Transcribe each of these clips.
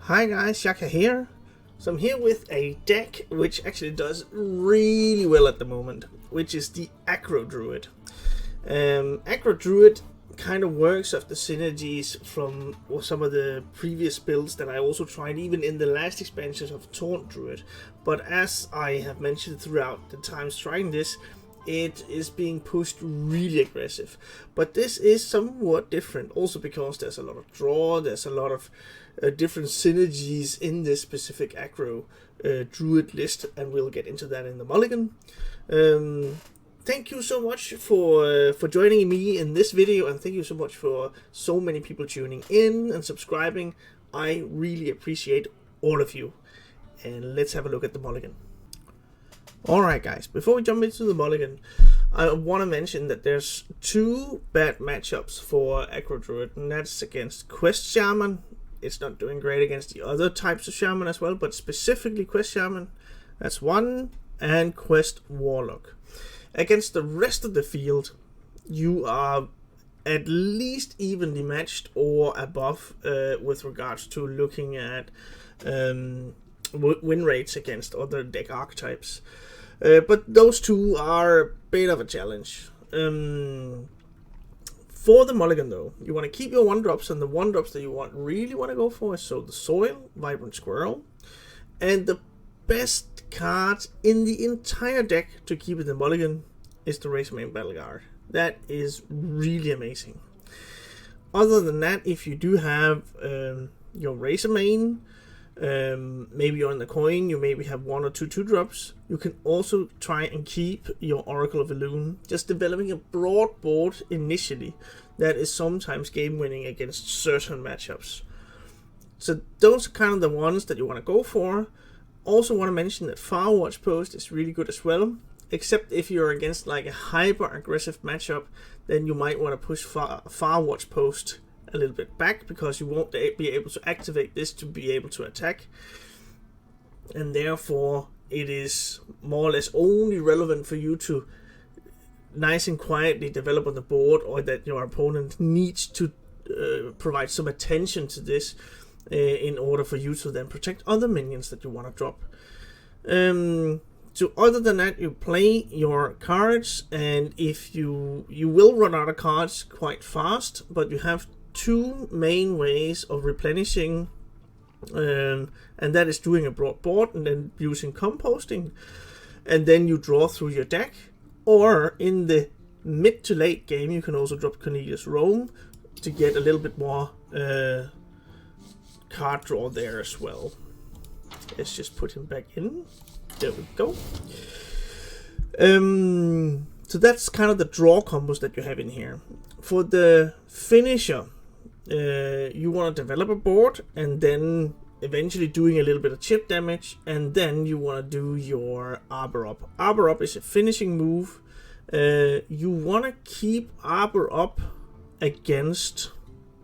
Hi guys, Yacca here. So I'm here with a deck which actually does really well at the moment, which is the AGGRO DRUID. AGGRO DRUID kind of works off the synergies from some of the previous builds that I also tried even in the last expansions of Taunt Druid. But as I have mentioned throughout the times trying this, it is being pushed really aggressive. But this is somewhat different also because there's a lot of draw, there's a lot of different synergies in this specific aggro druid list, and we'll get into that in the mulligan. Thank you so much for joining me in this video, and thank you so much for so many people tuning in and subscribing. I really appreciate all of you. And let's have a look at the mulligan. Alright guys, before we jump into the mulligan, I want to mention that there's two bad matchups for Aggro Druid, and that's against Quest Shaman. It's not doing great against the other types of Shaman as well, but specifically Quest Shaman, that's one, and Quest Warlock. Against the rest of the field, you are at least evenly matched or above with regards to looking at win rates against other deck archetypes. But those two are a bit of a challenge. For the mulligan though, you want to keep your 1-drops, and the 1-drops that you really want to go for is so the Soil, Vibrant Squirrel, and the best card in the entire deck to keep it in the mulligan is the Razormane Battleguard. That is really amazing. Other than that, if you do have your Razormane, maybe you're on the coin, you maybe have 1 or 2 2-drops, you can also try and keep your Oracle of Elune, just developing a broad board initially that is sometimes game winning against certain matchups. So those are kind of the ones that you want to go for. Also want to mention that Far Watch Post is really good as well, except if you're against like a hyper aggressive matchup, then you might want to push Far Watch Post a little bit back, because you won't be able to activate this to be able to attack, and therefore it is more or less only relevant for you to nice and quietly develop on the board, or that your opponent needs to provide some attention to this in order for you to then protect other minions that you want to drop. So other than that, you play your cards, and if you will run out of cards quite fast, but you have two main ways of replenishing, and that is doing a broad board and then using composting, and then you draw through your deck. Or in the mid to late game, you can also drop Cornelius Rome to get a little bit more card draw there as well. Let's just put him back in. There we go. So that's kind of the draw combos that you have in here. For the finisher, you want to develop a board, and then eventually doing a little bit of chip damage, and then you want to do your Arbor Up. Arbor Up is a finishing move. You want to keep Arbor Up against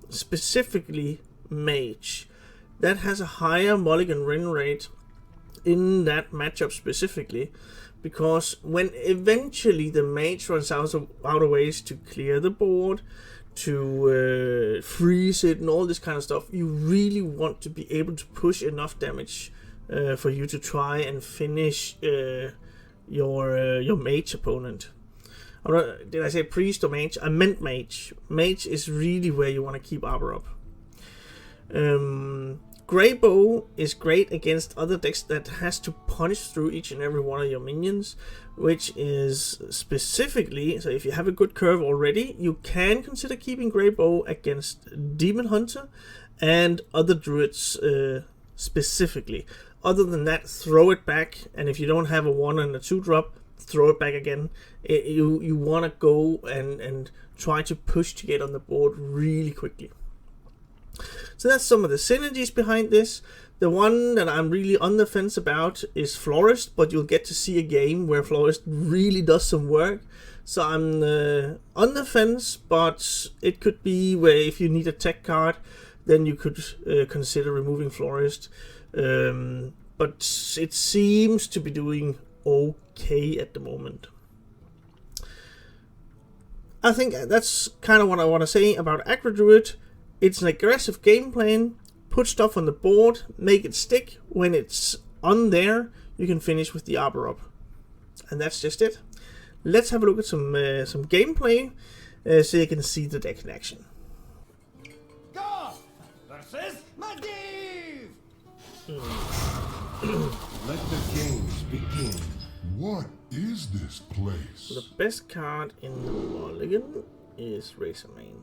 specifically Mage. That has a higher mulligan win rate in that matchup specifically, because when eventually the Mage runs out of ways to clear the board, to freeze it and all this kind of stuff, you really want to be able to push enough damage for you to try and finish your Mage opponent. Did I say priest or mage? I meant mage. Mage is really where you want to keep Arbor Up. Grey Bow is great against other decks that has to punch through each and every one of your minions, which is specifically, so if you have a good curve already, you can consider keeping Grey Bow against Demon Hunter and other druids specifically. Other than that, throw it back, and if you don't have a 1 and a 2-drop, throw it back again. You want to go and try to push to get on the board really quickly. So that's some of the synergies behind this. The one that I'm really on the fence about is Florist, but you'll get to see a game where Florist really does some work. So I'm on the fence, but it could be where if you need a tech card, then you could consider removing Florist. But it seems to be doing okay at the moment. I think that's kind of what I want to say about Aggro Druid. It's an aggressive game plan, put stuff on the board, make it stick. When it's on there, you can finish with the arbor up. And that's just it. Let's have a look at some gameplay so you can see the deck in action. Go versus Medivh! Let the games begin. What is this place? The best card in the mulligan is Razormane.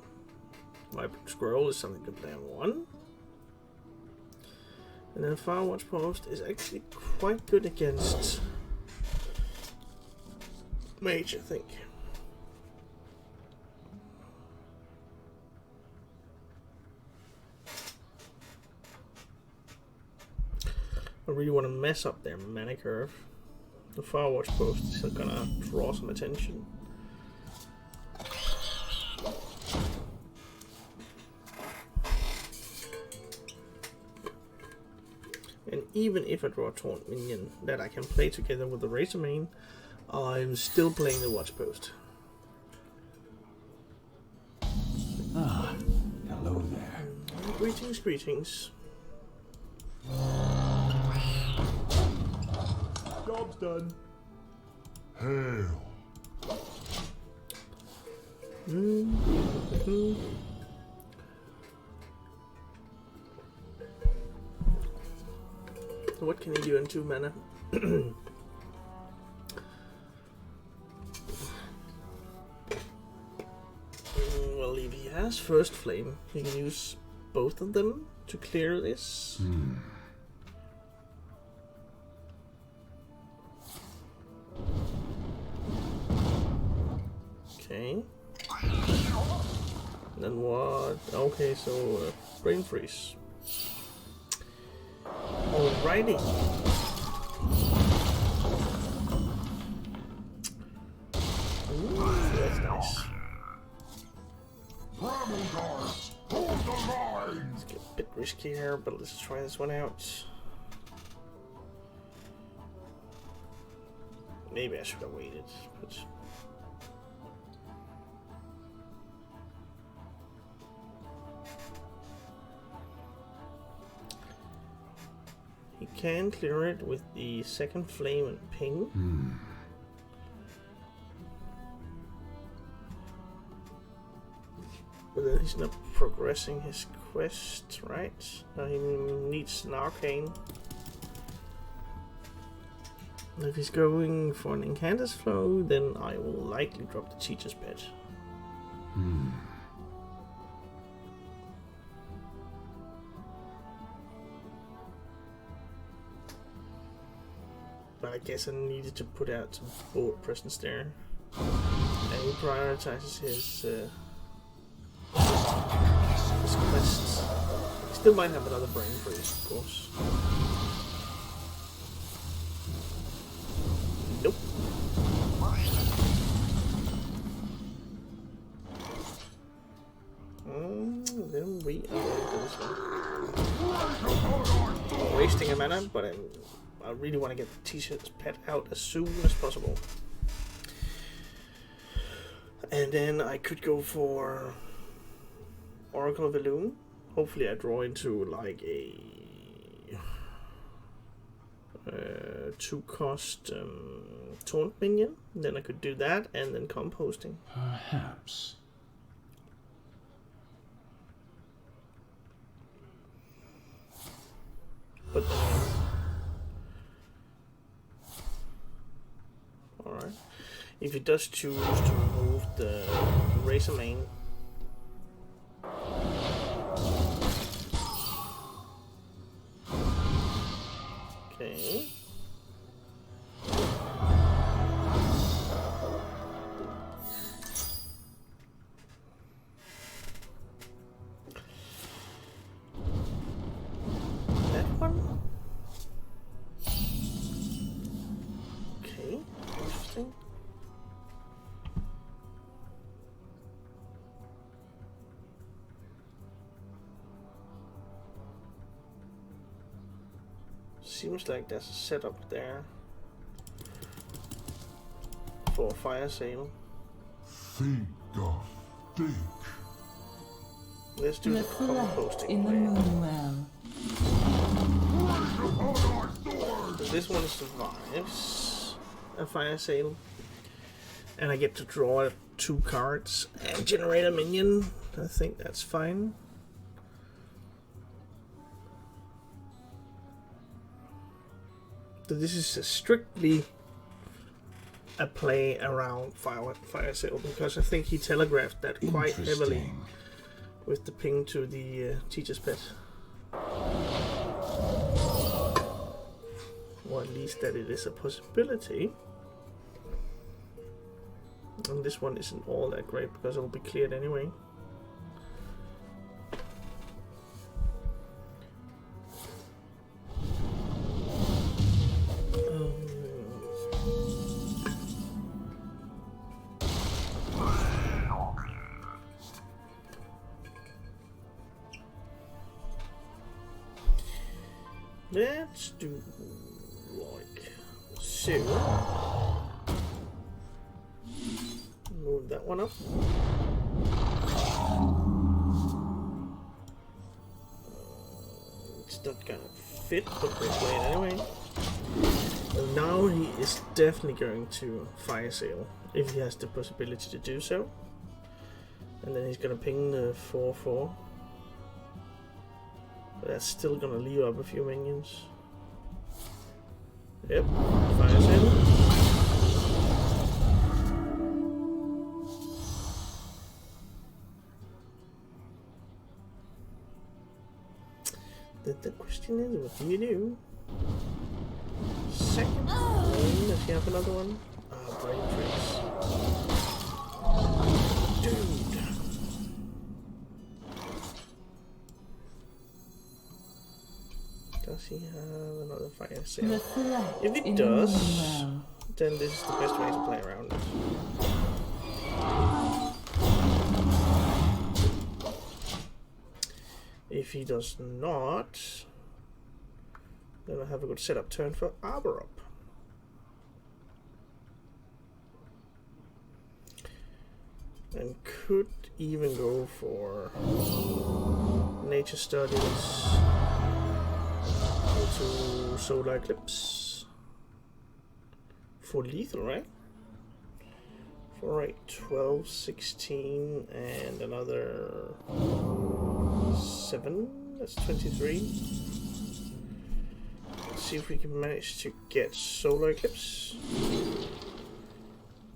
Vibrant Squirrel is something to play on 1. And then Firewatch Post is actually quite good against Mage, I think. I really want to mess up their mana curve. The Firewatch Post is gonna draw some attention. And even if I draw a taunt minion that I can play together with the Razormane, I'm still playing the Watch Post. Ah, hello there. Greetings, greetings. Job's done. Hail. So what can he do in 2 mana? Well, if he has First Flame, he can use both of them to clear this. Okay. Then what? Okay, so Brain Freeze. Alrighty. Ooh, that's nice. Hold the line. Let's get a bit risky here, but let's try this one out. Maybe I should have waited, but he can clear it with the second flame and ping. But then he's not progressing his quest, right? Now he needs an arcane. If he's going for an Incantus Flow, then I will likely drop the Teacher's Pet. But I guess I needed to put out some board presence there. And he prioritizes his quests. He still might have another Brain Freeze, of course. Nope. Then we are going to this one. I'm wasting a mana, but I really want to get the T-shirt's pet out as soon as possible. And then I could go for Oracle of Elune. Hopefully I draw into like a 2-cost taunt minion. Then I could do that and then composting. Perhaps. But alright. If he does choose to remove the Razormane, okay. That one? Okay, interesting. Seems like there's a setup there for a fire sale. Think of think. Let's do the Reflect composting in the plan. moonwell. this one survives a fire sale. And I get to draw 2 cards and generate a minion. I think that's fine. So this is strictly a play around fire sale, because I think he telegraphed that quite heavily with the ping to the teacher's pet. Or at least that it is a possibility. And this one isn't all that great because it will be cleared anyway. Let's do like so. Move that one up. It's not gonna fit, but we're playing anyway. And now he is definitely going to fire sale if he has the possibility to do so. And then he's gonna ping the 4/4. But that's still gonna leave up a few minions. Yep, fire sale. The question is, what do you do? Second one, does he have another one? Ah, brain tricks. Dude. Does he have another fire sale? If he does, then this is the best way to play around it. If he does not, then I have a good setup turn for Arbor up. And could even go for Nature Studies to Solar Eclipse for lethal, right? For right 12, 16, and another 7. That's 23. Let's see if we can manage to get Solar Eclipse.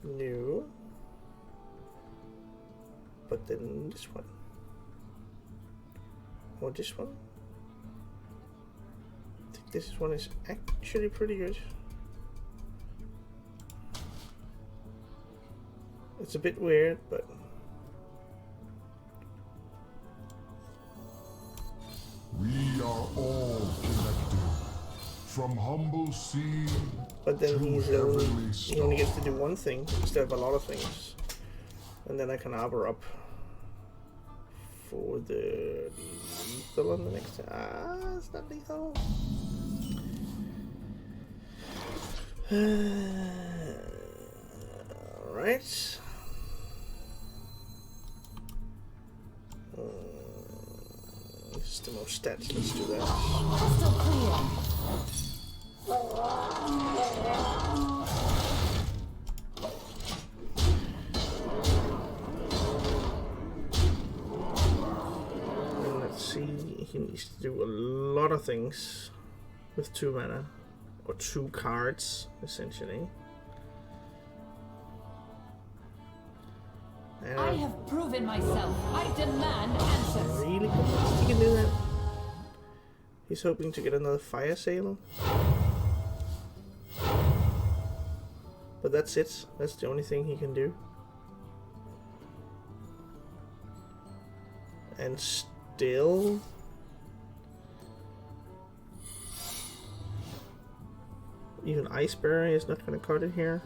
No. But then this one. Or this one. I think this one is actually pretty good. It's a bit weird, but we are all connected, from humble seed. But then to he heavenly only gets to star. do one thing instead of a lot of things, and then I can arbor up for the lethal on the next. Ah, it's not lethal. Alright. This is the most stats, let's do that. Crystal clear. And let's see, he needs to do a lot of things with 2 mana, or 2 cards, essentially. I have proven myself. I demand answers. Really convinced he can do that? He's hoping to get another fire sale. But that's it. That's the only thing he can do. And still... even Iceberry is not going to cut it here.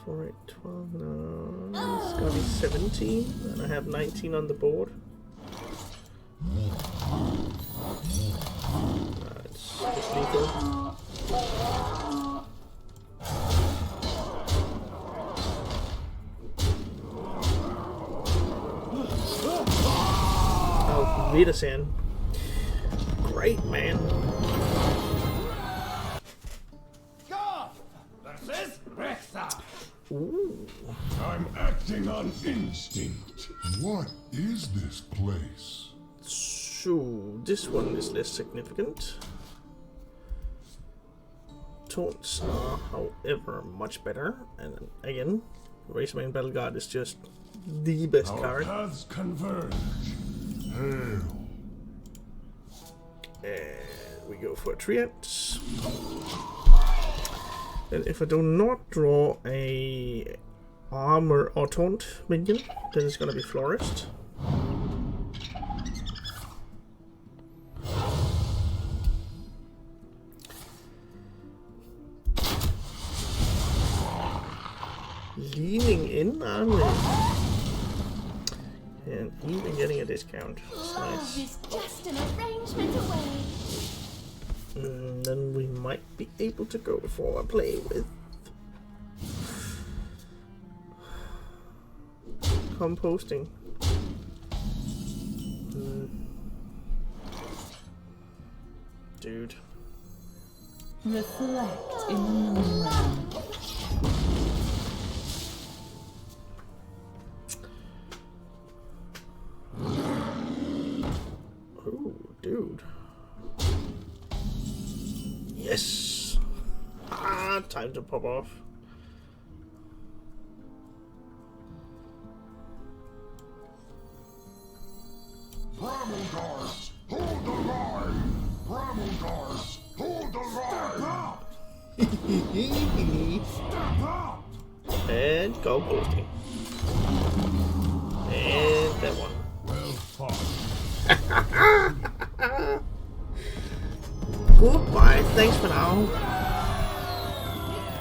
Alright, 12, no, it's gonna be 17, and I have 19 on the board. It's just lethal. Wiedersehen. Great, man. Goth versus Rexa. Ooh. I'm acting on instinct. What is this place? So, this one is less significant. Taunts are, however, much better. And again, Razorman Battle Guard is just the best Our card. paths converge. Hail. And we go for a Triad. And if I do not draw a armor or taunt minion, then it's gonna be Florist. Leaning in, aren't we? And even getting a discount. That's Love nice. is just an arrangement away. Then we might be able to go for a play with composting. Dude. Reflect in the moonlight. Oh, dude. Yes. Time to pop off. Brammelgars, hold the line! Brammelgars, hold the line! And go posting. And that one. Well fought. Goodbye. Thanks for now.